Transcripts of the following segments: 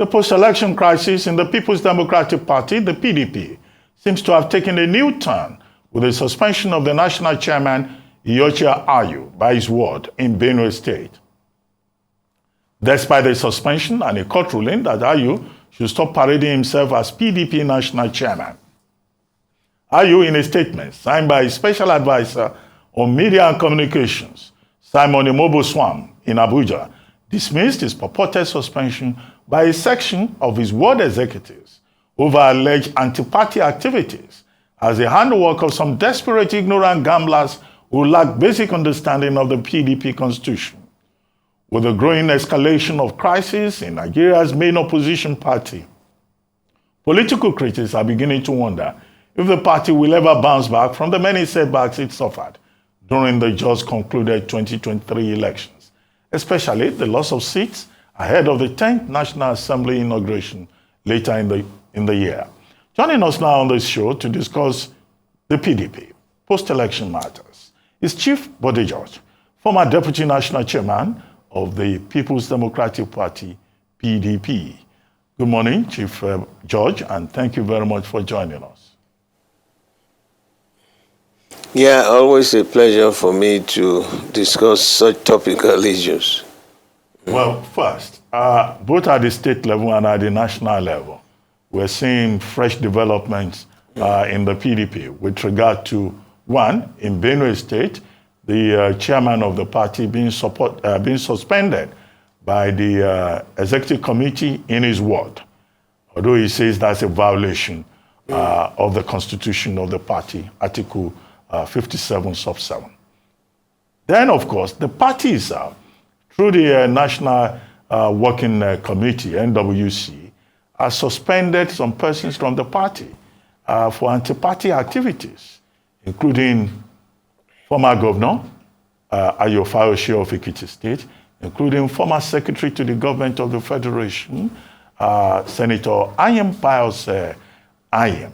The post-election crisis in the People's Democratic Party, the PDP, seems to have taken a new turn with the suspension of the national chairman, Iyiola, by his word in Benue State. Despite the suspension and a court ruling that Ayu should stop parading himself as PDP national chairman, Ayu, in a statement signed by his special advisor on media and communications, Simon Imoboswam, in Abuja, dismissed his purported suspension by a section of his ward executives over alleged anti-party activities as the handwork of some desperate, ignorant gamblers who lack basic understanding of the PDP constitution. With the growing escalation of crisis in Nigeria's main opposition party, political critics are beginning to wonder if the party will ever bounce back from the many setbacks it suffered during the just concluded 2023 elections, especially the loss of seats ahead of the 10th National Assembly inauguration later in the year. Joining us now on this show to discuss the PDP post-election matters is Chief Bode George, former Deputy National Chairman of the People's Democratic Party, PDP. Good morning, Chief George, and thank you very much for joining us. Yeah, always a pleasure for me to discuss such topical issues. Well, first, both at the state level and at the national level, we're seeing fresh developments in the PDP with regard to, one, in Benue State, the chairman of the party being suspended by the executive committee in his ward, although he says that's a violation of the constitution of the party, Article 57 sub 7. Then, of course, the party itself, through the National Working Committee, NWC, has suspended some persons from the party for anti-party activities, including former governor Ayo Fayose of Ekiti State, including former secretary to the government of the Federation, Senator Ayem Pius Ayem.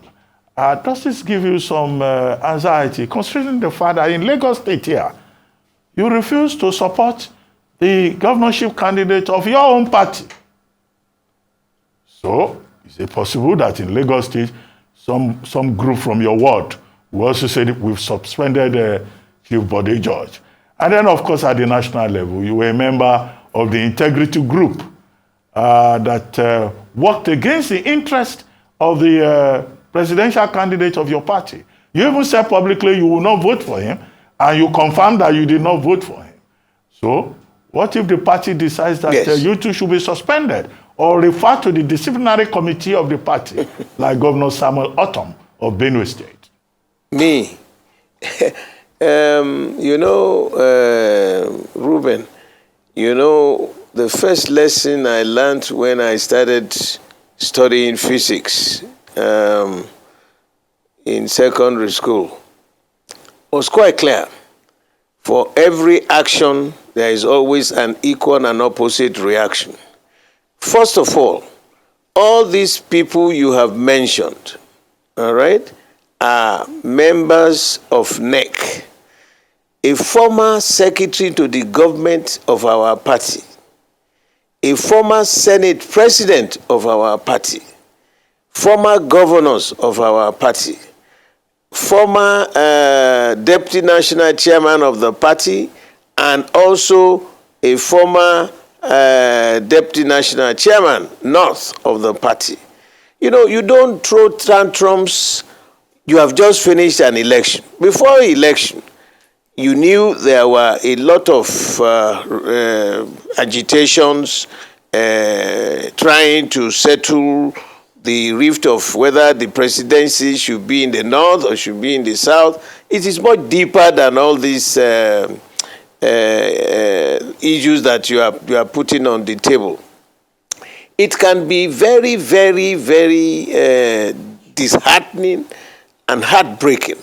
Does this give you some anxiety, considering the fact that in Lagos State here, you refuse to support the governorship candidate of your own party? So, is it possible that in Lagos State, some group from your ward will also say that we've suspended Chief Bode George? And then, of course, at the national level, you were a member of the integrity group that worked against the interest of the presidential candidate of your party. You even said publicly you will not vote for him, and you confirmed that you did not vote for him. So, what if the party decides that Yes. you two should be suspended or refer to the disciplinary committee of the party, like Governor Samuel Otom of Benue State? Me? Ruben, the first lesson I learned when I started studying physics in secondary school was quite clear. For every action, there is always an equal and opposite reaction. First of all these people you have mentioned, all right, are members of NEC, a former secretary to the government of our party, a former Senate president of our party, former governors of our party, former deputy national chairman of the party, and also a former deputy national chairman north of the party. You don't throw tantrums. You have just finished an election. Before election, you knew there were a lot of agitations trying to settle the rift of whether the presidency should be in the north or should be in the south. It is much deeper than all these issues that you are putting on the table. It can be very, very, very disheartening and heartbreaking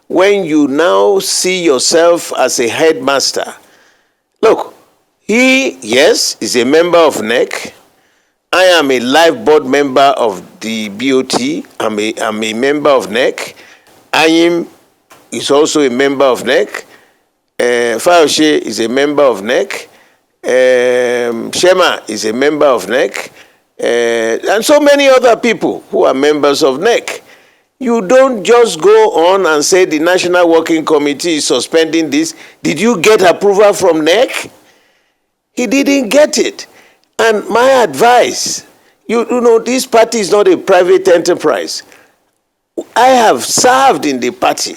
when you now see yourself as a headmaster. Look, he, yes, is a member of NEC. I am a life board member of the BOT. I'm a member of NEC. Ayim is also a member of NEC. Fayose is a member of NEC. Shema is a member of NEC. and so many other people who are members of NEC. You don't just go on and say the National Working Committee is suspending this. Did you get approval from NEC? He didn't get it. And my advice, you know, this party is not a private enterprise. I have served in the party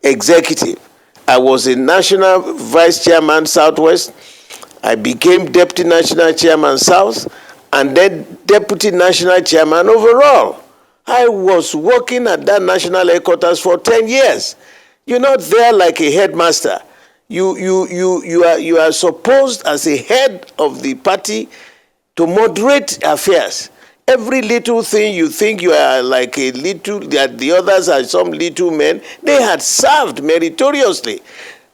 executive. I was a national vice chairman Southwest. I became deputy national chairman South, and then deputy national chairman overall. I was working at that national headquarters for 10 years. You're not there like a headmaster. You are supposed as a head of the party to moderate affairs. Every little thing you think you are like a little, that the others are some little men, they had served meritoriously.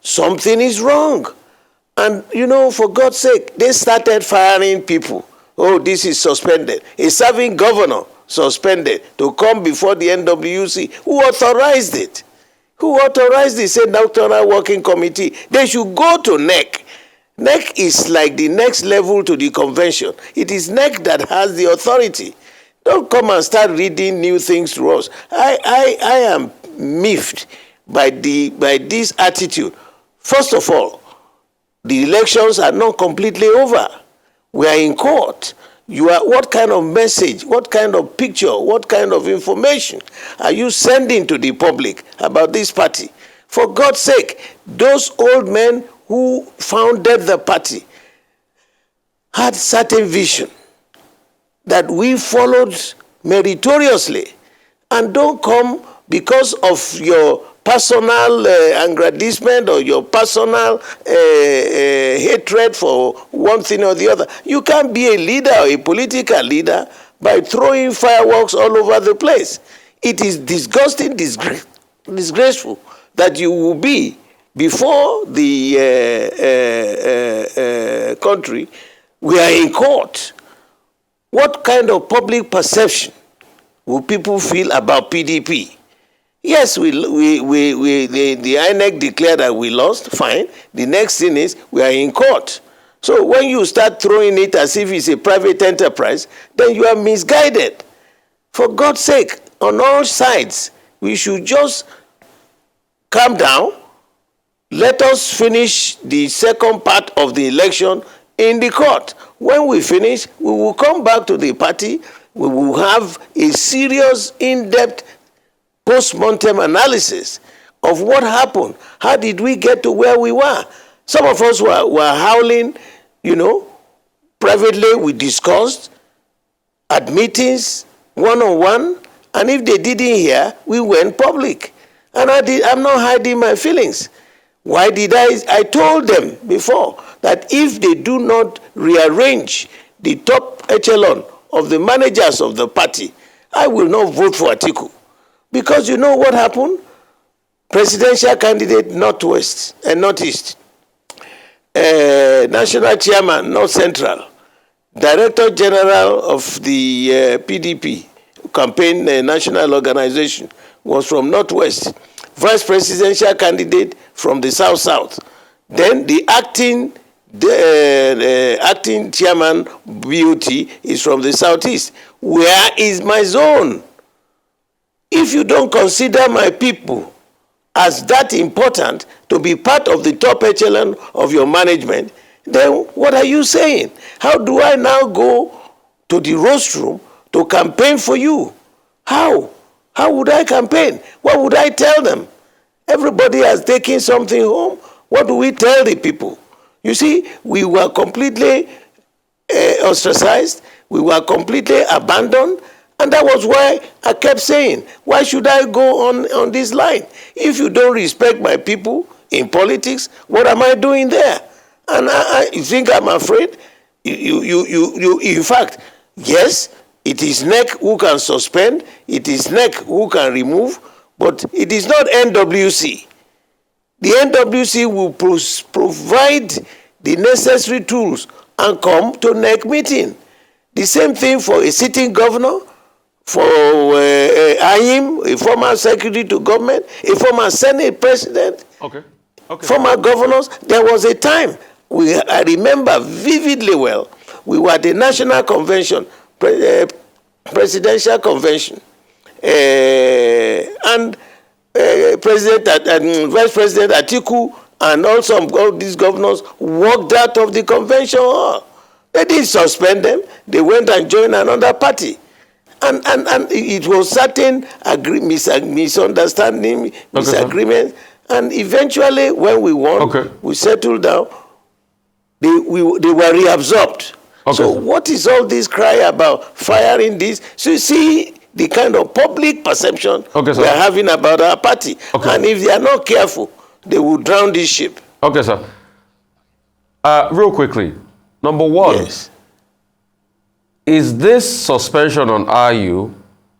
Something is wrong. And, you know, for God's sake, they started firing people. Oh, this is suspended. A serving governor suspended to come before the NWC. Who authorized it? Who authorized the State National Working Committee? They should go to NEC. NEC is like the next level to the convention. It is NEC that has the authority. Don't come and start reading new things to us. I am miffed by this attitude. First of all, the elections are not completely over. We are in court. What kind of message, what kind of picture, what kind of information are you sending to the public about this party? For God's sake, those old men who founded the party had certain vision that we followed meritoriously. And don't come because of your personal aggrandizement or your personal hatred for one thing or the other. You can't be a leader or a political leader by throwing fireworks all over the place. It is disgusting, disgraceful that you will be before the country. We are in court. What kind of public perception will people feel about PDP? Yes, the INEC declared that we lost, fine. The next thing is we are in court. So when you start throwing it as if it's a private enterprise, then you are misguided. For God's sake, on all sides, we should just calm down. Let us finish the second part of the election in the court. When we finish, we will come back to the party. We will have a serious, in-depth post-mortem analysis of what happened. How did we get to where we were? Some of us were howling, you know, privately. We discussed at meetings, one-on-one, and if they didn't hear, we went public. And I'm not hiding my feelings. Why did I told them before that if they do not rearrange the top echelon of the managers of the party, I will not vote for Atiku. Because you know what happened? Presidential candidate Northwest and Northeast, national chairman North Central, director general of the PDP campaign national organization was from Northwest, vice presidential candidate from the South. Then the acting chairman BOT is from the Southeast. Where is my zone? If you don't consider my people as that important to be part of the top echelon of your management, then what are you saying? How do I now go to the rostrum to campaign for you? How? How would I campaign? What would I tell them? Everybody has taken something home. What do we tell the people? You see, we were completely ostracized. We were completely abandoned. And that was why I kept saying, why should I go on this line? If you don't respect my people in politics, what am I doing there? And you think I'm afraid? In fact, yes, it is NEC who can suspend, it is NEC who can remove, but it is not NWC. The NWC will provide the necessary tools and come to NEC meeting. The same thing for a sitting governor, for Ayim, a former secretary to government, a former Senate president, former governors. There was a time, I remember vividly well, we were at the National Convention. presidential convention, and President and Vice President Atiku and also all these governors walked out of the convention hall. They didn't suspend them. They went and joined another party. And it was certain misunderstanding, disagreements. And eventually, when we won, we settled down. They were reabsorbed. So what is all this cry about firing this? So you see the kind of public perception we are having about our party. And if they are not careful, they will drown this ship. Okay, sir. Real quickly, number one, is this suspension on RU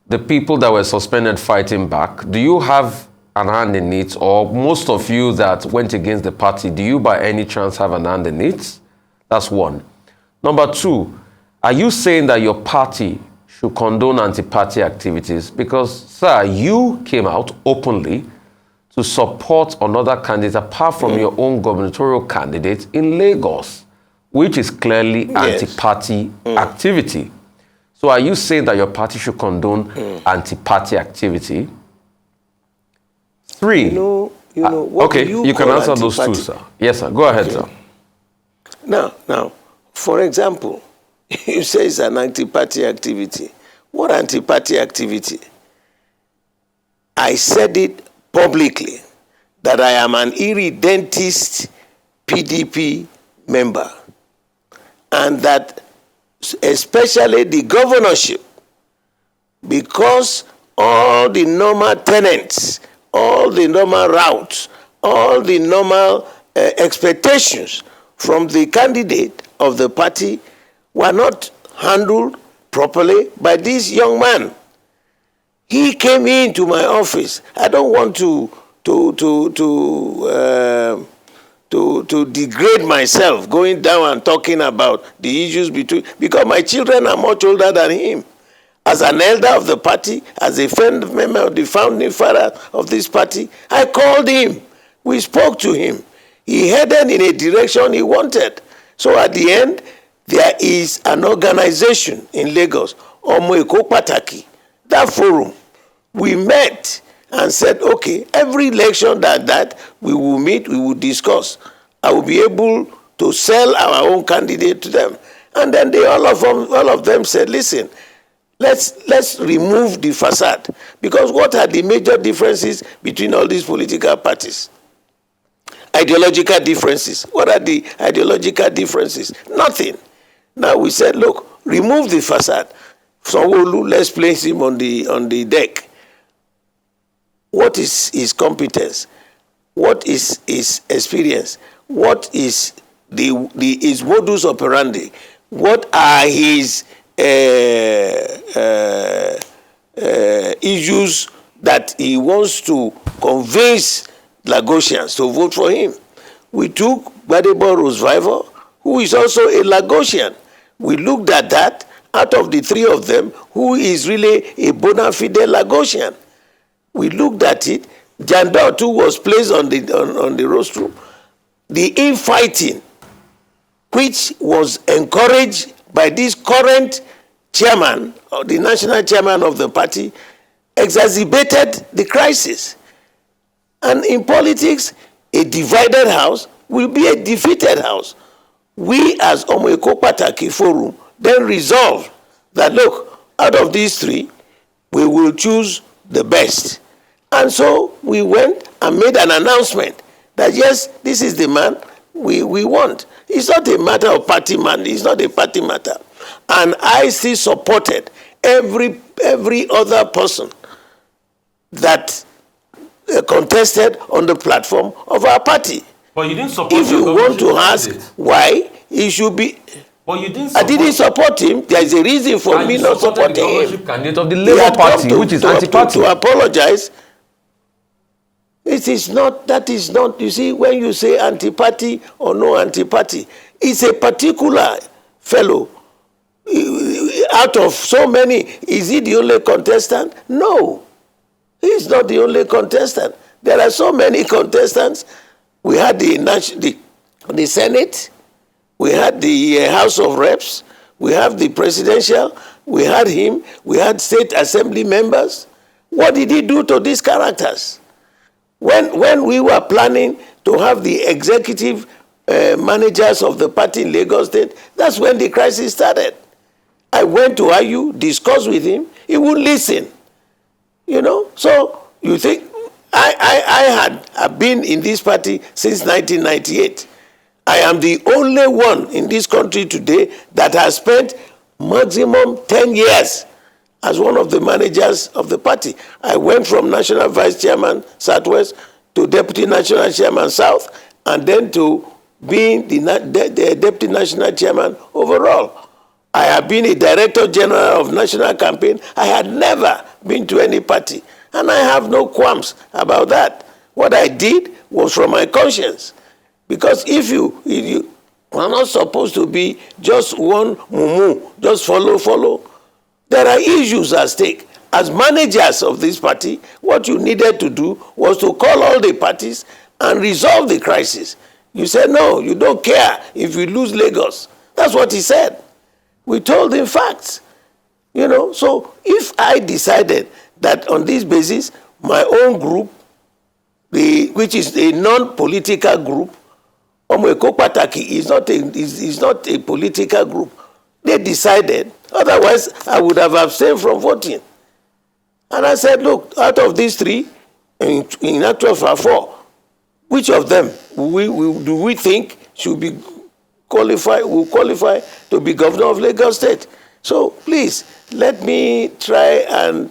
the people that were suspended fighting back? Do you have an hand in it, or most of you that went against the party, do you by any chance have an hand in it? That's one. Number two, are you saying that your party should condone anti-party activities? Because, sir, you came out openly to support another candidate apart from your own gubernatorial candidate in Lagos, which is clearly anti-party activity. So are you saying that your party should condone anti-party activity? Three. You know what you can answer those two, sir. Yes, sir. Go ahead, sir. Now, for example, you say it's an anti-party activity. What anti-party activity? I said it publicly that I am an irredentist PDP member, and that especially the governorship, because all the normal tenets, all the normal routes, all the normal expectations from the candidate of the party were not handled properly by this young man. He came into my office. I don't want to degrade myself going down and talking about the issues because my children are much older than him. As an elder of the party, as a friend member of the founding father of this party, I called him. We spoke to him. He headed in a direction he wanted. So at the end, there is an organization in Lagos, Omo Pataki, that forum. We met and said, okay, every election that we will meet, we will discuss. I will be able to sell our own candidate to them. And then all of them said, listen, let's remove the facade. Because what are the major differences between all these political parties? Ideological differences. What are the ideological differences? Nothing. Now we said, look, remove the facade. Sanwo-Olu, let's place him on the deck. What is his competence? What is his experience? What is his modus operandi? What are his issues that he wants to convince Lagosians to vote for him? We took Bode George, who is also a Lagosian. We looked at that. Out of the three of them, who is really a bona fide Lagosian? We looked at it. Jandor too was placed on the rostrum. The infighting, which was encouraged by this current chairman, or the national chairman of the party, exacerbated the crisis. And in politics, a divided house will be a defeated house. We as Omo Pataki Forum then resolved that, look, out of these three, we will choose the best. And so we went and made an announcement that, yes, this is the man we want. It's not a matter of party man. It's not a party matter. And I still supported every other person that contested on the platform of our party. But you didn't support If you want to ask why, he should be... But you didn't I didn't support him. There is a reason for me not supporting him. Candidate of the Labour Party, which is anti-party. To apologize. It is not, that is not, you see, when you say anti-party or no anti-party, it's a particular fellow. Out of so many, is he the only contestant? No. He's not the only contestant. There are so many contestants. We had the Senate, we had the House of Reps, we have the presidential, we had him, we had state assembly members. What did he do to these characters? When we were planning to have the executive managers of the party in Lagos State, that's when the crisis started. I went to IU, discussed with him, he wouldn't listen. You know, so you think, I've been in this party since 1998. I am the only one in this country today that has spent maximum 10 years as one of the managers of the party. I went from National Vice Chairman Southwest to Deputy National Chairman South, and then to being the Deputy National Chairman overall. I have been a Director General of National Campaign. I had never been to any party, and I have no qualms about that. What I did was from my conscience. Because if you are not supposed to be just one mumu, just follow. There are issues at stake. As managers of this party, what you needed to do was to call all the parties and resolve the crisis. You said, no, you don't care if we lose Lagos. That's what he said. We told him facts. You know, so if I decided that on this basis, my own group, which is a non-political group, Omeko Pataki is not a political group. They decided, otherwise I would have abstained from voting. And I said, look, out of these three, in actual fact 4, which of them do we think should be will qualify to be governor of Lagos State? So please, let me try and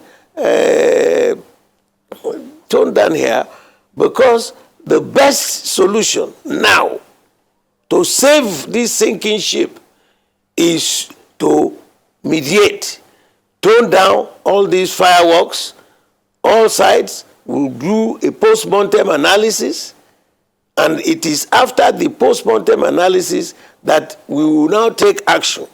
tone down here, because the best solution now to save this sinking ship is to mediate, tone down all these fireworks. All sides will do a post-mortem analysis, and it is after the post-mortem analysis that we will now take action.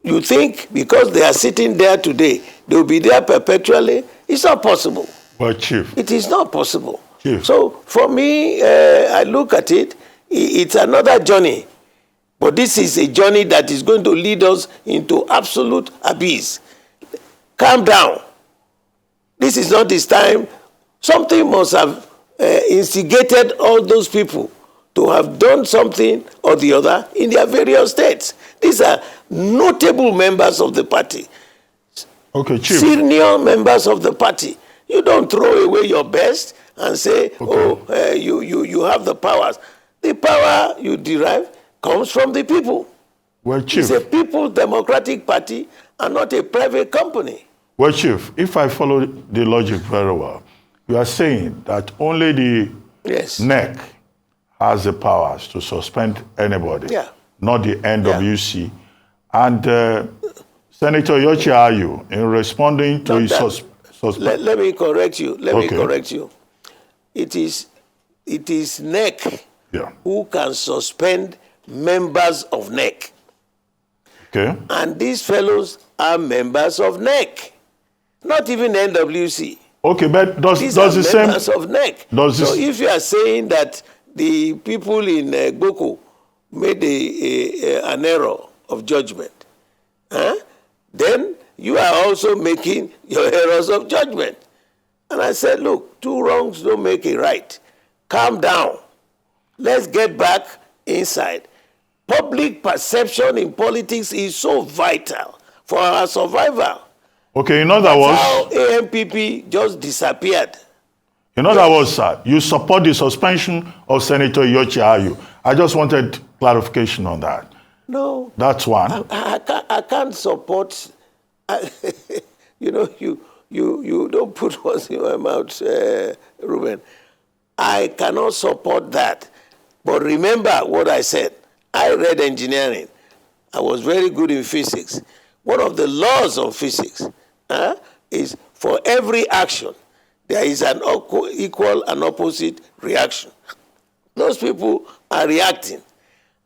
You think because they are sitting there today, they will be there perpetually? It's not possible. Well, Chief. It is not possible. Chief. So for me, I look at it, it's another journey. But this is a journey that is going to lead us into absolute abyss. Calm down. This is not this time. Something must have instigated all those people to have done something or the other in their various states. These are notable members of the party. Okay, Chief. Senior members of the party. You don't throw away your best and say, okay, you have the powers. The power you derive comes from the people. Well, Chief. It's a People's Democratic Party and not a private company. Well, Chief, if I follow the logic very well, you are saying that only the NEC has the powers to suspend anybody, not the NWC. And Senator Iyiola Ayu, in responding to his suspension. Let me correct you. Let me correct you. It is NEC who can suspend members of NEC. Okay. And these fellows are members of NEC, not even NWC. Okay, but does the same members of NEC. So if you are saying that the people in Gboko made an error of judgment, then you are also making your errors of judgment. And I said, look, 2 wrongs don't make a right. Calm down. Let's get back inside. Public perception in politics is so vital for our survival. Okay, in other words, how AMPP just disappeared. In other words, sir, you support the suspension of Senator Iyiola Ayu. I just wanted clarification on that. No. That's one. I can't support. You know, you don't put words in my mouth, Ruben. I cannot support that. But remember what I said. I read engineering. I was very good in physics. One of the laws of physics is for every action, there is an equal and opposite reaction. Those people are reacting.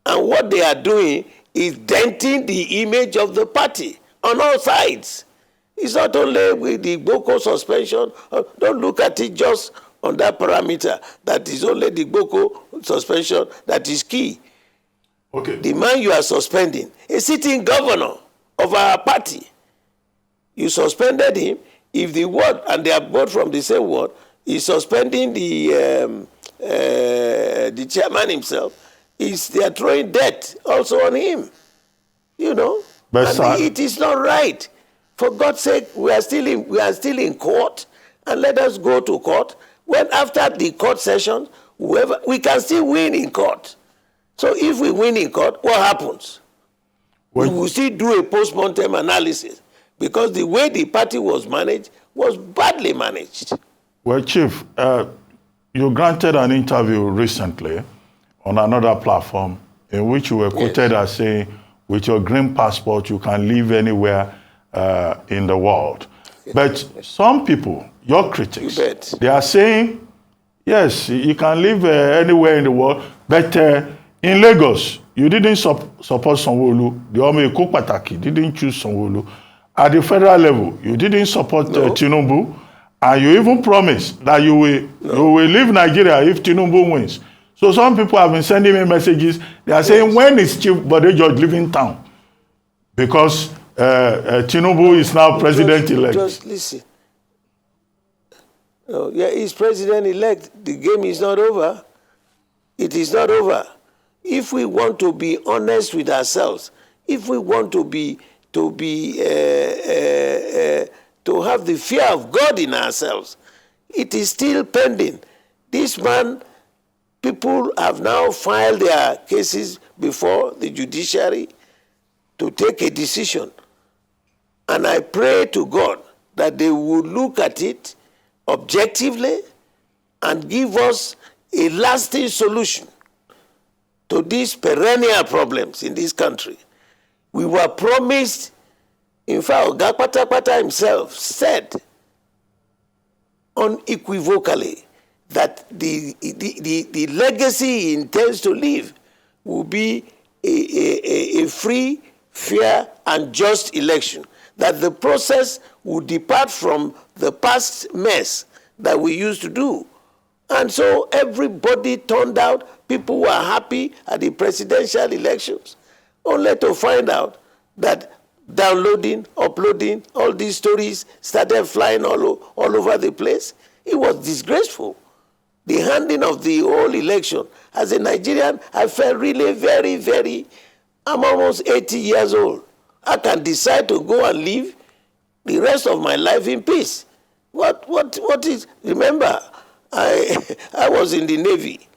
And what they are doing is denting the image of the party on all sides. It's not only with the Gboko suspension. Don't look at it just on that parameter. That is only the Gboko suspension that is key. Okay. The man you are suspending, a sitting governor of our party, You suspended him. If the word, and they are both from the same word, is suspending the chairman himself, they are throwing debt also on him. You know, But and it is not right. For God's sake, we are still in court, and let us go to court. When after the court session, whoever, we can still win in court. So if we win in court, what happens? We will still do a post-mortem analysis, because the way the party was managed was badly managed. Well, Chief, you granted an interview recently on another platform in which you were quoted as saying, with your green passport, you can live anywhere in the world. But some people, your critics, they are saying, yes, you can live anywhere in the world, but in Lagos, you didn't support Sanwo-Olu. The Omo Eko Pataki didn't choose Sanwo-Olu. At the federal level, you didn't support Tinubu, and you even promised that you will leave Nigeria if Tinubu wins. So some people have been sending me messages. They are saying, when is Chief Bode George leaving town? Because Tinubu is now president-elect. Just listen. No, yeah, he's president-elect. The game is not over. It is not over. If we want to be honest with ourselves, if we want to have the fear of God in ourselves, it is still pending. This man, people have now filed their cases before the judiciary to take a decision. And I pray to God that they will look at it objectively and give us a lasting solution to these perennial problems in this country. We were promised, in fact, Oga Patapata himself said unequivocally that the legacy he intends to leave will be a free, fair, and just election. That the process will depart from the past mess that we used to do. And so everybody turned out, people were happy at the presidential elections, only to find out that downloading, uploading, all these stories started flying all over the place. It was disgraceful. The handling of the whole election. As a Nigerian, I felt really very, very, I'm almost 80 years old. I can decide to go and live the rest of my life in peace. What is, remember, I was in the Navy.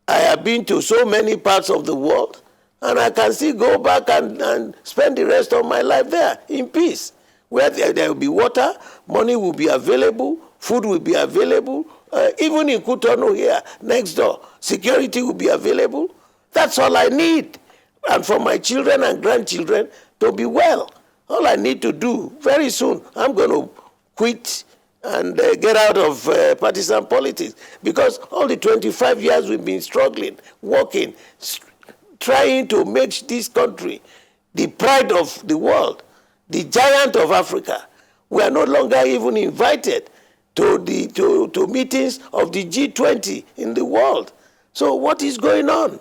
I have been to so many parts of the world, and I can still go back and spend the rest of my life there in peace, where there will be water, money will be available, food will be available, even in Cotonou here, next door, security will be available. That's all I need. And for my children and grandchildren to be well. All I need to do, very soon, I'm going to quit and get out of partisan politics, because all the 25 years we've been struggling, working, trying to make this country the pride of the world, the giant of Africa. We are no longer even invited to meetings of the G20 in the world. So what is going on?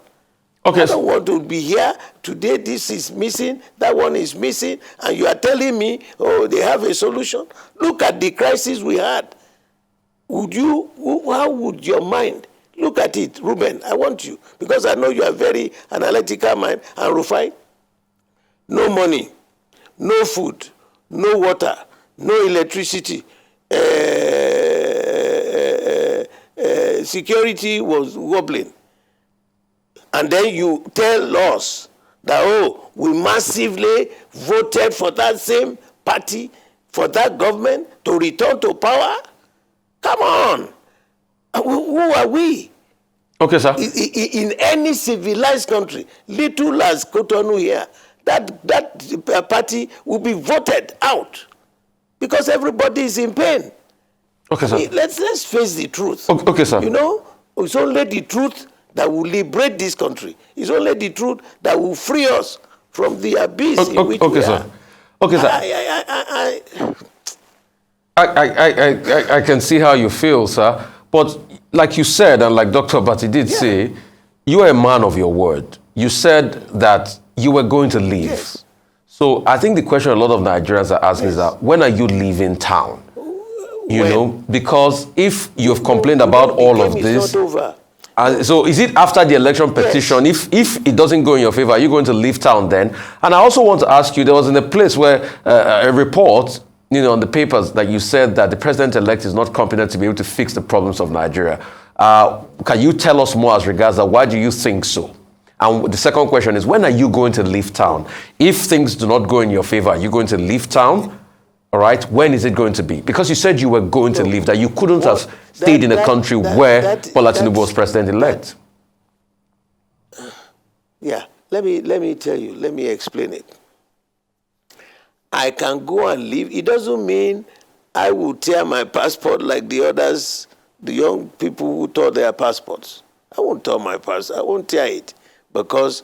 Okay. I don't want to be here today. This is missing, that one is missing, and you are telling me, oh, they have a solution. Look at the crisis we had. How would your mind look at it, Ruben? I want you, because I know you are very analytical mind, and Rufai. No money, no food, no water, no electricity. Security was wobbling. And then you tell us that, oh, we massively voted for that same party, for that government to return to power? Come on. Who are we? Okay, sir. In any civilized country, little as Cotonou here, that party will be voted out because everybody is in pain. Okay, sir. Let's face the truth. Okay, sir. You know, it's only the truth that will liberate this country. It's only the truth that will free us from the abyss in which we are. Okay, sir. I can see how you feel, sir. But like you said, and like Dr. Bati did say, you are a man of your word. You said that you were going to leave. Yes. So I think the question a lot of Nigerians are asking is that when are you leaving town? You know, because if you've complained about all of this, not over. So is it after the election petition? Yes. If it doesn't go in your favor, are you going to leave town then? And I also want to ask you, there was in a place where a report, you know, on the papers that you said that the president-elect is not competent to be able to fix the problems of Nigeria. Can you tell us more as regards that? Why do you think so? And the second question is, when are you going to leave town? If things do not go in your favor, are you going to leave town? All right. When is it going to be? Because you said you were going to leave, that you couldn't have stayed in a country where Bola Tinubu was president-elect. Yeah. Let me tell you. Let me explain it. I can go and leave. It doesn't mean I will tear my passport like the others, the young people who tore their passports. I won't tear my passport. I won't tear it because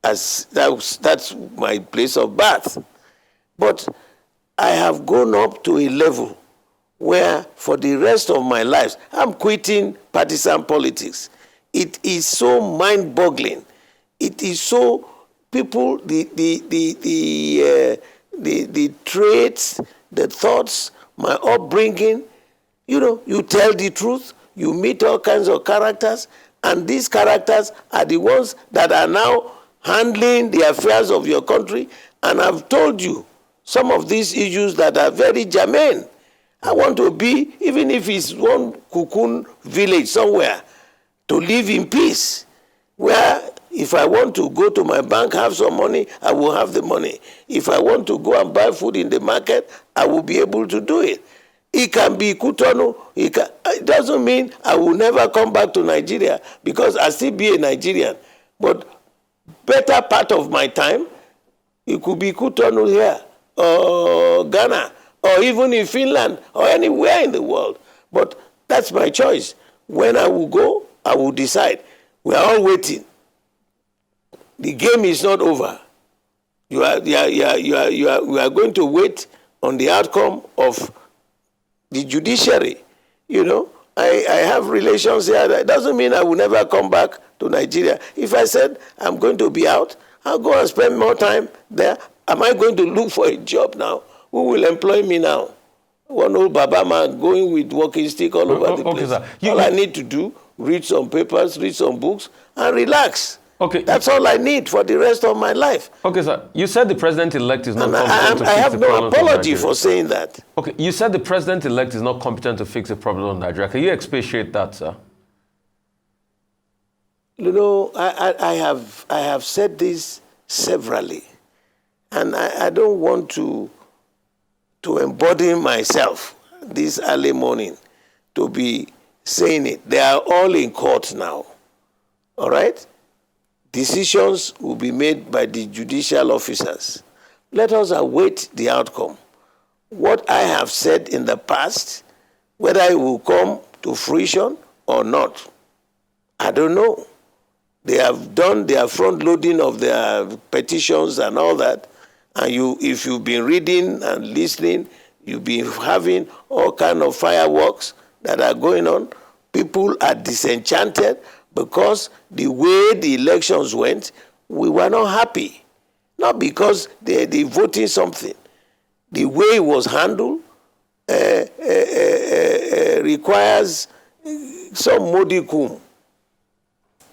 that's my place of birth. But I have gone up to a level where for the rest of my life, I'm quitting partisan politics. It is so mind-boggling. It is so people, the traits, the thoughts, my upbringing, you know, you tell the truth, you meet all kinds of characters, and these characters are the ones that are now handling the affairs of your country. And I've told you some of these issues that are very germane. I want to be, even if it's one cocoon village somewhere, to live in peace, where if I want to go to my bank, have some money, I will have the money. If I want to go and buy food in the market, I will be able to do it. It can be Kutonu. It doesn't mean I will never come back to Nigeria because I still be a Nigerian. But better part of my time, it could be Kutonu here, or Ghana, or even in Finland, or anywhere in the world. But that's my choice. When I will go, I will decide. We are all waiting. The game is not over. We are going to wait on the outcome of the judiciary. You know, I have relations here. That doesn't mean I will never come back to Nigeria. If I said I'm going to be out, I'll go and spend more time there. Am I going to look for a job now? Who will employ me now? One old Baba man going with walking stick all over the place. Sir. All I need to do, read some papers, read some books, and relax. Okay. That's all I need for the rest of my life. Okay, sir. You said the president-elect is not competent to I fix have the no problems of apology Nigeria. for saying that. Okay, you said the president-elect is not competent to fix the problem of Nigeria. Can you expatiate that, sir? You know, I have said this severally, and I don't want to embody myself this early morning to be saying it. They are all in court now, all right? Decisions will be made by the judicial officers. Let us await the outcome. What I have said in the past, whether it will come to fruition or not, I don't know. They have done their front loading of their petitions and all that. And if you've been reading and listening, you've been having all kinds of fireworks that are going on. People are disenchanted because the way the elections went, we were not happy. Not because they voted something. The way it was handled requires some modicum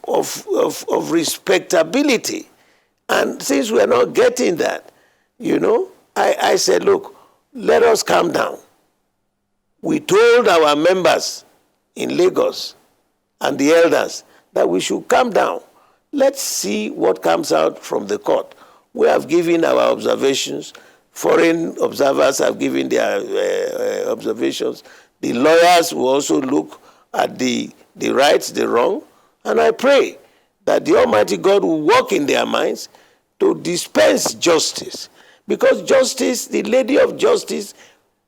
of respectability. And since we're not getting that, you know, I said, look, let us calm down. We told our members in Lagos and the elders that we should calm down. Let's see what comes out from the court. We have given our observations. Foreign observers have given their observations. The lawyers will also look at the rights, the wrong. And I pray that the Almighty God will work in their minds to dispense justice. Because justice, the Lady of Justice,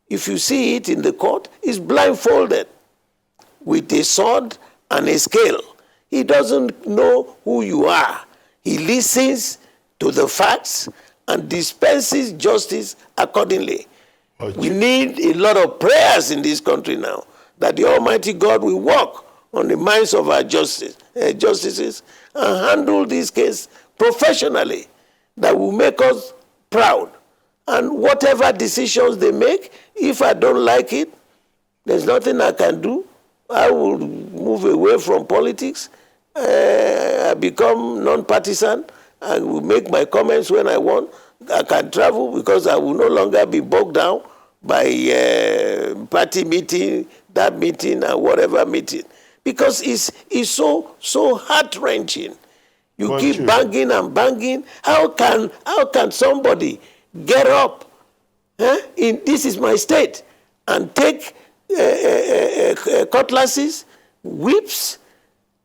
if you see it in the court, is blindfolded with a sword and a scale. He doesn't know who you are. He listens to the facts and dispenses justice accordingly. We need a lot of prayers in this country now that the Almighty God will work on the minds of our justices and handle this case professionally, that will make us proud. And whatever decisions they make, if I don't like it, there's nothing I can do. I will move away from politics. I become nonpartisan. I will make my comments when I want. I can travel because I will no longer be bogged down by party meeting, that meeting, and whatever meeting. Because it's so heart-wrenching. You keep banging and banging. How can somebody get up this is my state and take cutlasses, whips,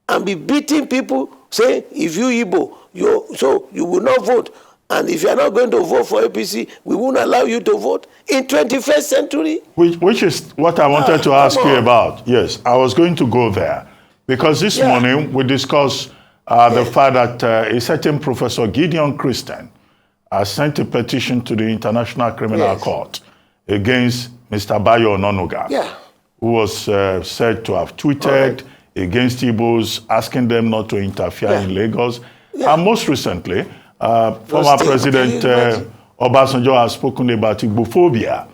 and be beating people, saying, if you Igbo, you will not vote. And if you are not going to vote for APC, we won't allow you to vote in 21st century. Which is what I wanted to ask you about. Yes, I was going to go there. Because this morning we discussed the fact that a certain Professor Gideon Christian sent a petition to the International Criminal Court against Mr. Bayo Ononuga, who was said to have tweeted against Igbos, asking them not to interfere in Lagos. And most recently, former President Obasanjo has spoken about Igbophobia.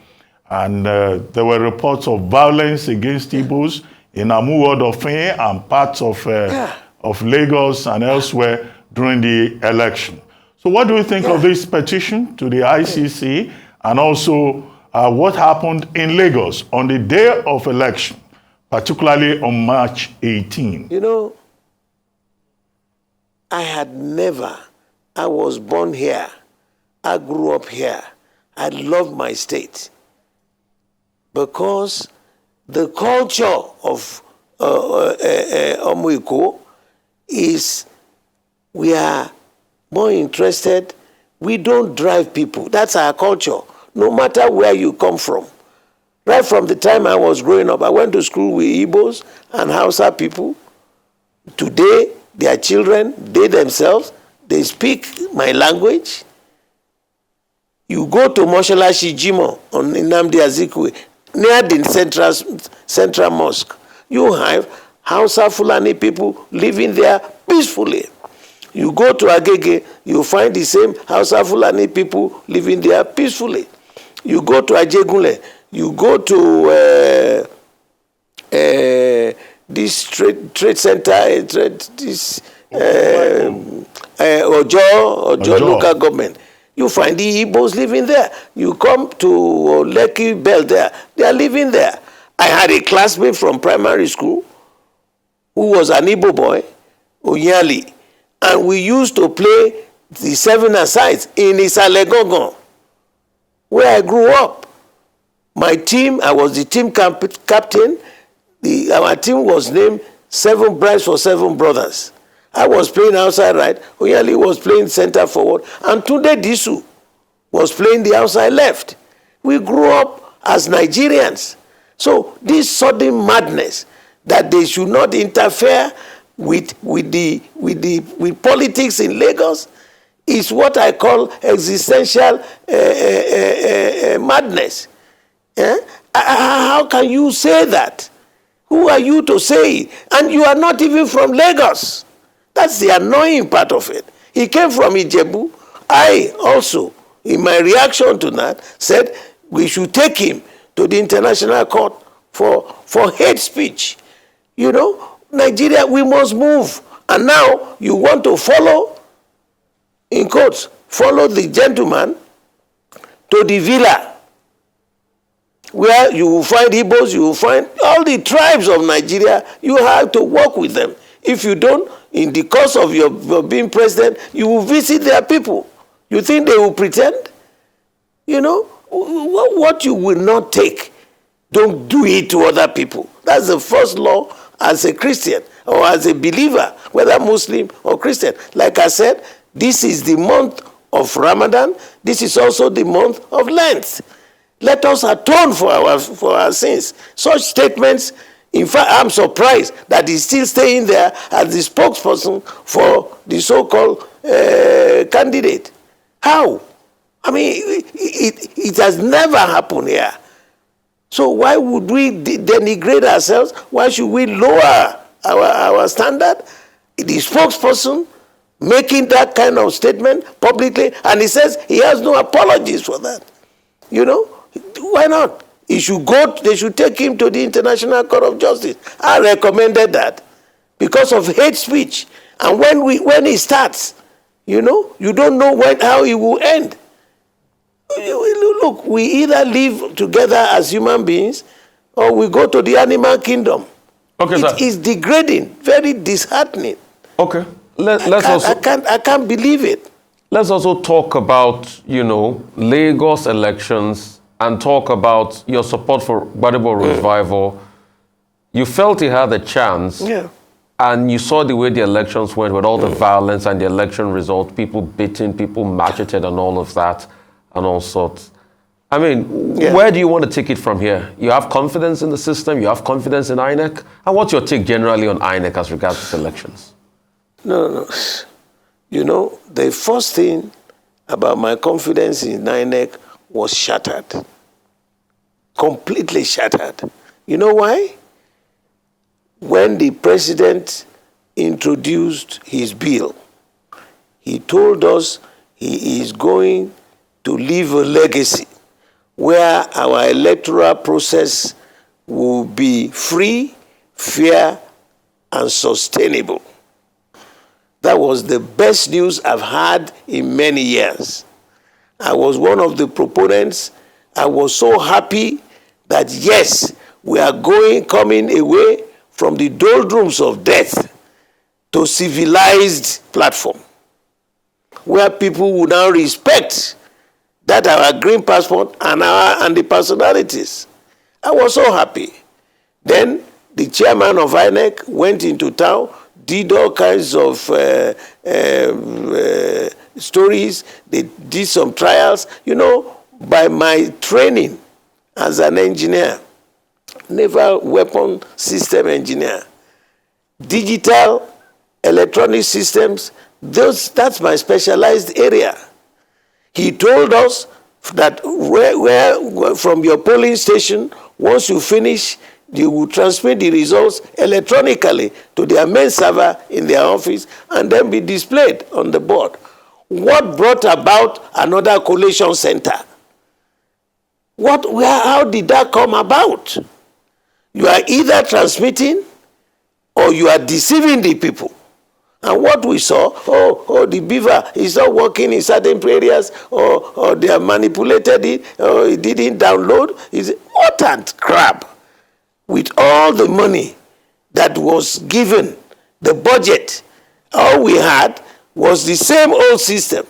And there were reports of violence against Igbos in Amuwo Odofin and parts of Lagos and elsewhere during the election. So what do you think of this petition to the ICC, and also what happened in Lagos on the day of election, particularly on March 18? You know, I was born here. I grew up here. I love my state. Because the culture of Omuiko is we are more interested. We don't drive people. That's our culture, no matter where you come from. Right from the time I was growing up, I went to school with Igbos and Hausa people. Today, their children, they themselves, they speak my language. You go to Moshalashi Jimo on Nnamdi Azikiwe, near the central mosque. You have Hausa Fulani people living there peacefully. You go to Agege, you find the same Hausa Fulani people living there peacefully. You go to Ajegunle, you go to this trade center, Ojo local government. You find the Igbos living there. You come to Lekki Bell there, they are living there. I had a classmate from primary school who was an Igbo boy, Onyali, and we used to play the 7-a-sides in Isalegongon, where I grew up. My team, I was the team captain. Our team was named 7 Brides for 7 Brothers. I was playing outside right, Onyali was playing center forward, and Tunde Disu was playing the outside left. We grew up as Nigerians. So this sudden madness that they should not interfere with politics in Lagos is what I call existential madness. How can you say that? Who are you to say it? And you are not even from Lagos. That's the annoying part of it. He came from Ijebu. I also, in my reaction to that, said we should take him to the International Court for hate speech. You know, Nigeria, we must move. And now you want to follow, in quotes, follow the gentleman to the villa, where you will find Igbos, you will find all the tribes of Nigeria. You have to work with them. If you don't, in the course of your being president, you will visit their people. You think they will pretend? You know, what you will not take, don't do it to other people. That's the first law as a Christian or as a believer, whether Muslim or Christian. Like I said, this is the month of Ramadan. This is also the month of Lent. Let us atone for our sins. Such statements, in fact, I'm surprised that he's still staying there as the spokesperson for the so-called candidate. How? I mean, it has never happened here. So why would we denigrate ourselves? Why should we lower our standard? The spokesperson making that kind of statement publicly, and he says he has no apologies for that. You know, why not? He should go, they should take him to the International Court of Justice. I recommended that because of hate speech. And when he starts, you know, you don't know how it will end. Look, we either live together as human beings or we go to the animal kingdom. Okay, sir. It is degrading, very disheartening. Okay. I can't believe it. Let's also talk about, you know, Lagos elections and talk about your support for Bode George revival. You felt he had a chance. Yeah. And you saw the way the elections went with all the violence and the election result, people beaten, people macheted and all of that and all sorts. I mean, where do you want to take it from here? You have confidence in the system? You have confidence in INEC? And what's your take generally on INEC as regards to elections? No. You know, the first thing about my confidence in INEC was shattered. Completely shattered. You know why? When the president introduced his bill, he told us he is going to leave a legacy where our electoral process will be free, fair, and sustainable. That was the best news I've had in many years. I was one of the proponents. I was so happy that yes, we are coming away from the doldrums of death to civilized platform, where people will now respect that our green passport and the personalities. I was so happy. Then the chairman of INEC went into town, did all kinds of stories. They did some trials. You know, by my training as an engineer, naval weapon system engineer, digital electronic systems, that's my specialized area. He told us that where from your polling station, once you finish, you will transmit the results electronically to their main server in their office and then be displayed on the board. What brought about another collation center? How did that come about? You are either transmitting or you are deceiving the people. And what we saw, the beaver is not working in certain areas, or they have manipulated it, or it didn't download. What and crap. With all the money that was given, the budget, all we had was the same old system.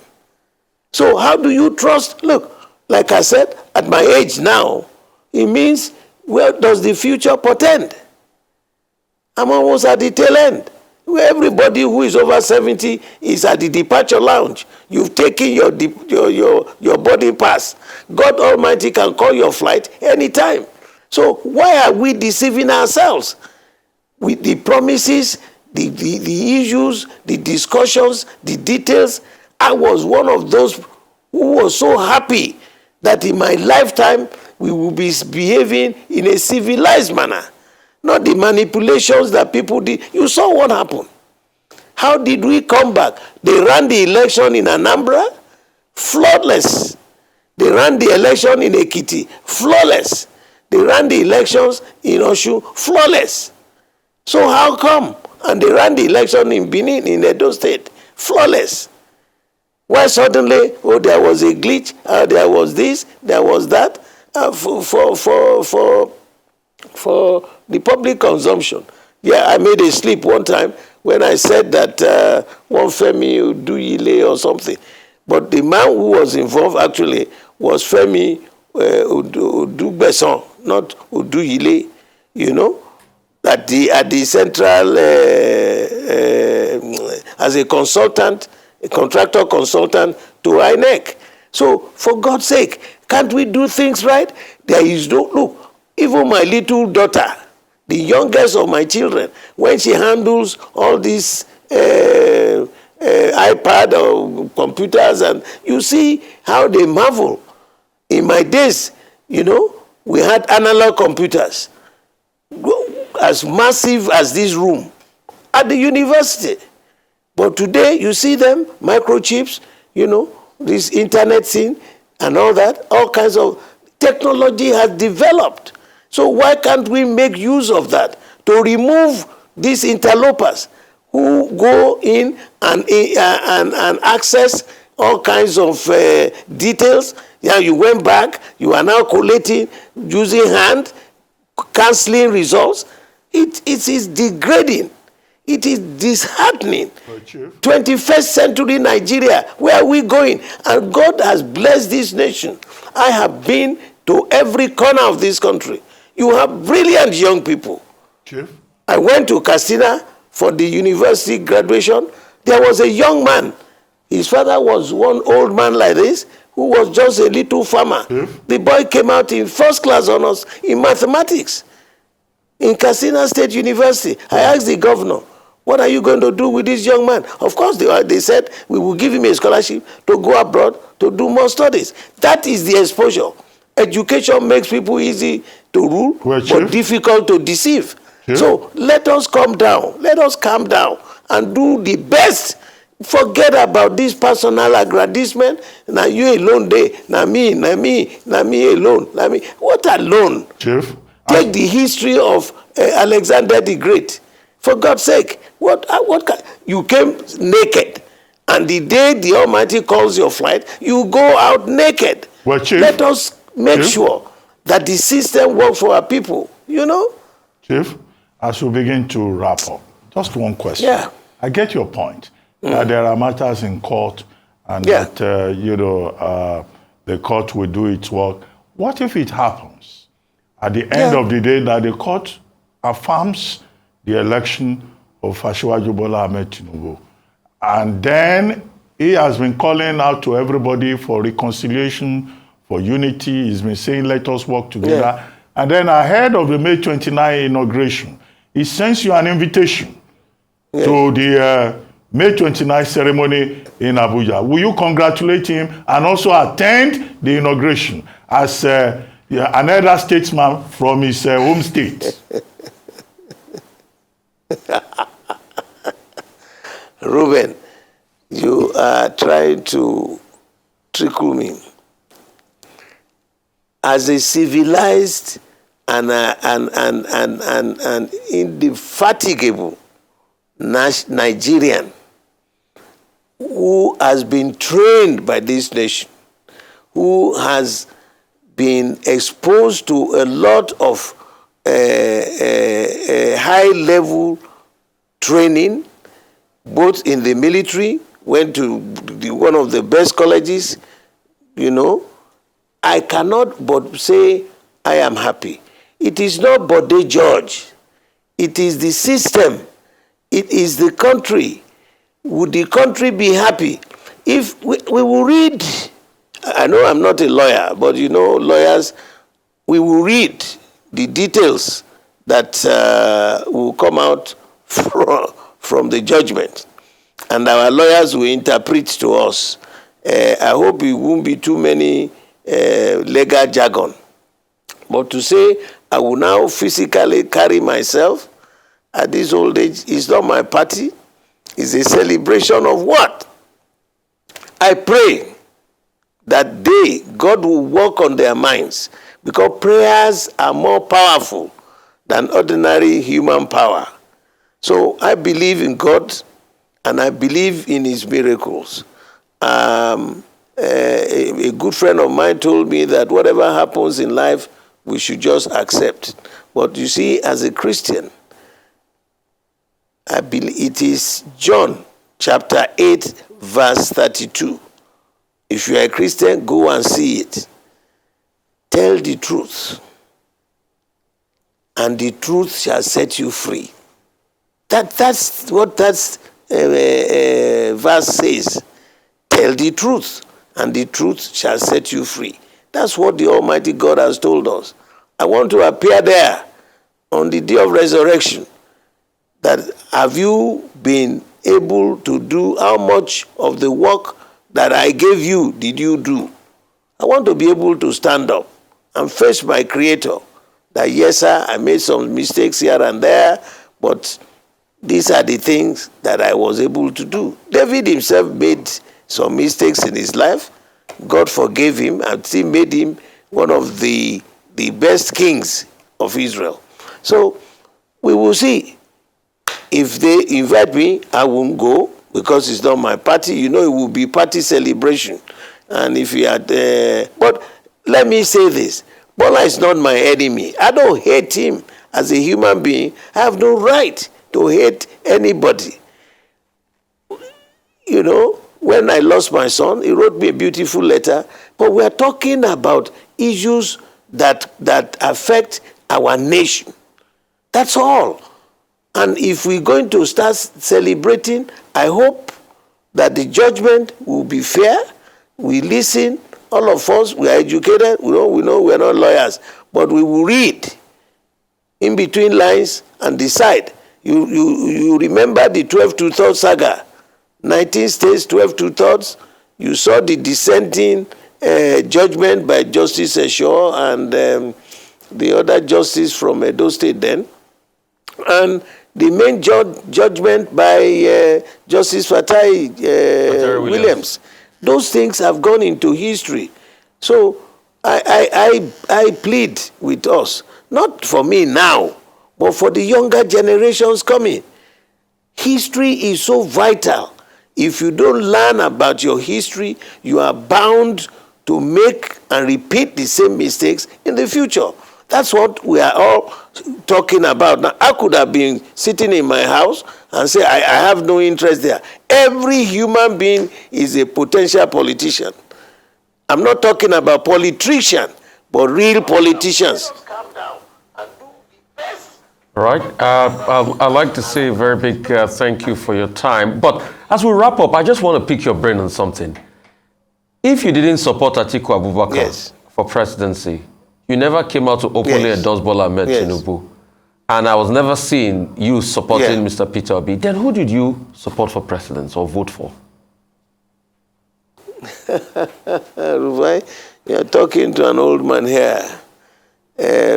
So how do you trust? Look, like I said, at my age now, it means, where does the future portend? I'm almost at the tail end. Everybody who is over 70 is at the departure lounge. You've taken your boarding pass. God Almighty can call your flight anytime. So why are we deceiving ourselves with the promises, the issues, the discussions, the details? I was one of those who was so happy that in my lifetime we will be behaving in a civilized manner. Not the manipulations that people did. You saw what happened. How did we come back? They ran the election in Anambra, flawless. They ran the election in Ekiti, flawless. They ran the elections in Osun, flawless. So how come? And they ran the election in Benin, in Edo State, flawless. Why suddenly, there was a glitch, there was this, there was that, for the public consumption. Yeah, I made a slip one time when I said that one Femi Uduyile or something. But the man who was involved actually was Femi Udugbeson, not Uduyile, you know, at the central, as a consultant, a contractor consultant to INEC. So, for God's sake, can't we do things right? There is no, look, even my little daughter, the youngest of my children, when she handles all these iPad or computers, and you see how they marvel. In my days, you know, we had analog computers as massive as this room at the university. But today, you see them, microchips, this internet thing and all that, all kinds of technology has developed. So why can't we make use of that to remove these interlopers who go in and access all kinds of details? Yeah, you went back, you are now collating using hand, cancelling results. It is degrading. It is disheartening. 21st century Nigeria, where are we going? And God has blessed this nation. I have been to every corner of this country. You have brilliant young people. Chief? I went to Katsina for the university graduation. There was a young man. His father was one old man like this, who was just a little farmer. Chief? The boy came out in first class honors in mathematics in Katsina State University. I asked the governor, what are you going to do with this young man? Of course, they said, we will give him a scholarship to go abroad to do more studies. That is the exposure. Education makes people easy to rule, but difficult to deceive. So let us calm down. Let us calm down and do the best. Forget about this personal aggrandizement. Now you alone day. Now me alone. Now me. What alone? Chief? Take the history of Alexander the Great. For God's sake, what you came naked, and the day the Almighty calls your flight, you go out naked. Well, Chief, let us make sure that the system works for our people. Chief, as we begin to wrap up, just one question. Yeah. I get your point. That there are matters in court, and that the court will do its work. What if it happens at the end of the day that the court affirms the election of Asiwaju Bola Ahmed Tinubu, and then he has been calling out to everybody for reconciliation, for unity. He's been saying, let us work together. And then ahead of the May 29 inauguration, he sends you an invitation to the May 29 ceremony in Abuja. Will you congratulate him and also attend the inauguration as another statesman from his home state? Ruben, you are trying to trickle me. As a civilized and indefatigable Nigerian who has been trained by this nation, who has been exposed to a lot of high-level training, both in the military, went to one of the best colleges, I cannot but say I am happy. It is not Bode George. It is the system. It is the country. Would the country be happy if we will read? I know I'm not a lawyer, but lawyers, we will read the details that will come out from the judgment, and our lawyers will interpret to us. I hope it won't be too many legal jargon. But to say I will now physically carry myself at this old age is not my party. It's a celebration of what? I pray that God will work on their minds, because prayers are more powerful than ordinary human power. So I believe in God, and I believe in his miracles. A good friend of mine told me that whatever happens in life, we should just accept. But you see, as a Christian, I believe it is John chapter 8, verse 32. If you are a Christian, go and see it. Tell the truth, and the truth shall set you free. That's what that verse says. Tell the truth, and the truth shall set you free. That's what the Almighty God has told us. I want to appear there on the day of resurrection. That have you been able to do? How much of the work that I gave you did you do? I want to be able to stand up and face my Creator. That yes, sir, I made some mistakes here and there, but these are the things that I was able to do. David himself made some mistakes in his life. God forgave him and still made him one of the best kings of Israel. So we will see. If they invite me, I won't go because it's not my party. You know, it will be party celebration. And if you had, but let me say this. Bola is not my enemy. I don't hate him as a human being. I have no right to hate anybody. You know, when I lost my son, he wrote me a beautiful letter. But we are talking about issues that affect our nation. That's all. And if we're going to start celebrating, I hope that the judgment will be fair. We listen. All of us, we are educated. We know we are not lawyers. But we will read in between lines and decide. You remember the 12 to 3rd saga. 19 states, 12 to 3rds. You saw the dissenting judgment by Justice Esho and the other justice from Edo State then. And the main judgment by Justice Fatai Williams. Those things have gone into history. So I plead with us, not for me now, but for the younger generations coming. History is so vital. If you don't learn about your history, you are bound to make and repeat the same mistakes in the future. That's what we are all talking about. Now, I could have been sitting in my house and say, I have no interest there. Every human being is a potential politician. I'm not talking about politicians, but real politicians. All right. I'd like to say a very big thank you for your time. But as we wrap up, I just want to pick your brain on something. If you didn't support Atiku Abubakar for presidency, you never came out to openly endorse Bola Ahmed Tinubu. And I was never seeing you supporting Mr. Peter Obi. Then who did you support for president or vote for? Rufai, you're talking to an old man here.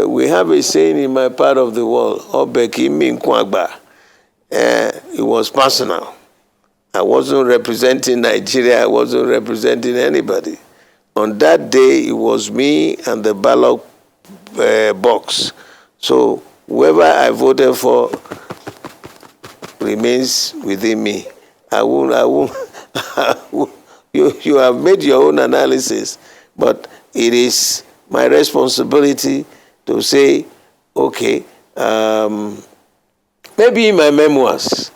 We have a saying in my part of the world, Obeki Minkwagba. It was personal. I wasn't representing Nigeria. I wasn't representing anybody. On that day, it was me and the ballot box. So whoever I voted for remains within me. I won't. You have made your own analysis, but it is my responsibility to say, okay, maybe in my memoirs,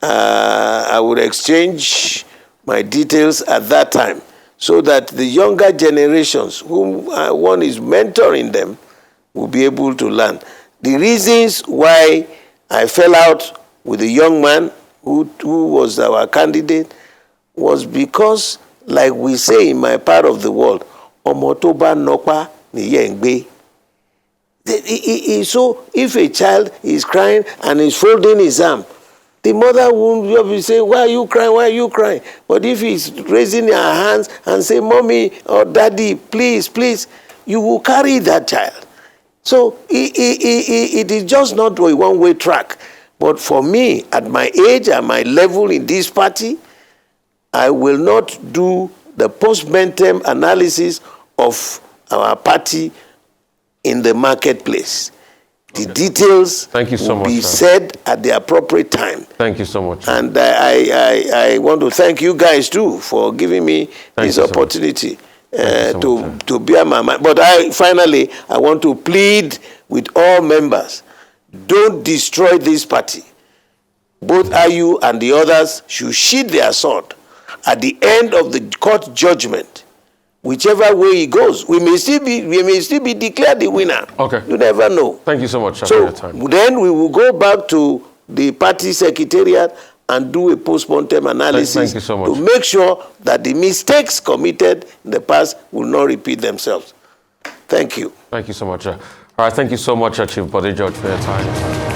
I would exchange my details at that time so that the younger generations whom one is mentoring them will be able to learn. The reasons why I fell out with the young man who was our candidate was because, like we say in my part of the world, Omotoba Nokpa Niyengbe. So if a child is crying and is folding his arm, the mother won't be saying, why are you crying, why are you crying? But if he's raising her hands and say, mommy or daddy, please, please, you will carry that child. So it is just not a one-way track. But for me, at my age and my level in this party, I will not do the post-mortem analysis of our party in the marketplace. The details will be said at the appropriate time. Thank you so much. And I want to thank you guys too for giving me this opportunity to bear my mind. But finally, I want to plead with all members, don't destroy this party. Both Ayu and the others should sheath their sword. At the end of the court judgment, whichever way it goes, we may still be declared the winner. Okay. You never know. Thank you so much for your time. Then we will go back to the party secretariat and do a post-mortem analysis Thank you so much. to make sure that the mistakes committed in the past will not repeat themselves. Thank you. Thank you so much. All right, thank you so much, Chief Bode George, for your time.